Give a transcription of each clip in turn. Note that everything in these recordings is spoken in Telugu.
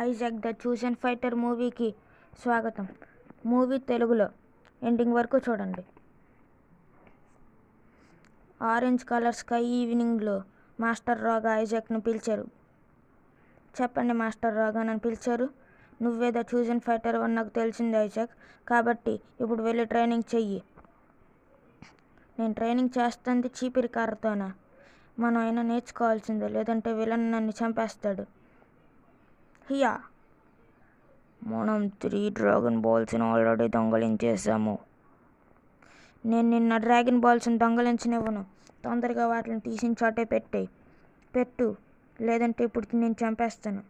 ఐజాక్ ద చూజన్ ఫైటర్ మూవీకి స్వాగతం. మూవీ తెలుగులో ఎండింగ్ వరకు చూడండి. ఆరెంజ్ కలర్ స్కై ఈవినింగ్లో మాస్టర్ రాగా ఐజాక్ను పిలిచారు. చెప్పండి మాస్టర్ రాగా, నన్ను పిలిచారు. నువ్వే ద చూజన్ ఫైటర్ అని నాకు తెలిసింది ఐజాక్. కాబట్టి ఇప్పుడు వెళ్ళి ట్రైనింగ్ చెయ్యి. నేను ట్రైనింగ్ చేస్తుంది చీపిరి కర్రతోనా? మనం అయినా నేర్చుకోవాల్సిందే, లేదంటే విలన్ నన్ను చంపేస్తాడు. హియా, మనం 3 డ్రాగన్ బాల్స్ని ఆల్రెడీ దొంగలించేసాము. నేను నిన్న డ్రాగన్ బాల్స్ని దొంగలించనివ్వను. తొందరగా వాటిని తీసిన చోటే పెట్టు, లేదంటే ఇప్పుడు నేను చంపేస్తాను.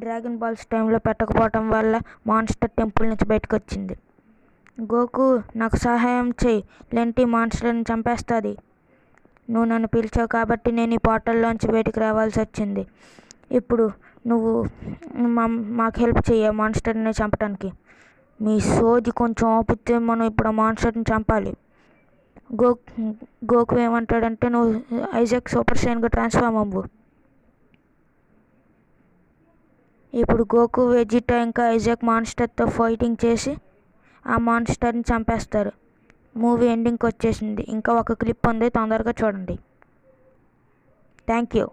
డ్రాగన్ బాల్స్ టైంలో పెట్టకపోవటం వల్ల మాన్స్టర్ టెంపుల్ నుంచి బయటకు వచ్చింది. గోకు, నాకు సహాయం చెయ్యి, లేంటి మాన్స్టర్ని చంపేస్తుంది. నువ్వు నన్ను పిలిచావు కాబట్టి నేను ఈ పోర్టల్లోంచి బయటికి రావాల్సి వచ్చింది. ఇప్పుడు నువ్వు మాకు హెల్ప్ చెయ్యి మాన్స్టర్ని చంపడానికి. మీ సోది కొంచెం ఆపితే మనం ఇప్పుడు ఆ మాన్స్టర్ని చంపాలి. గోకు ఏమంటాడంటే, నువ్వు ఐజాక్ సూపర్ సైన్గా ట్రాన్స్ఫార్మ్ అవ్వు. ఇప్పుడు గోకు, వెజిటా ఇంకా ఐజాక్ మాన్స్టర్తో ఫైటింగ్ చేసి ఆ మాన్స్టర్ని చంపేస్తారు. మూవీ ఎండింగ్కి వచ్చేసింది. ఇంకా ఒక క్లిప్ ఉంది, తొందరగా చూడండి. Thank you.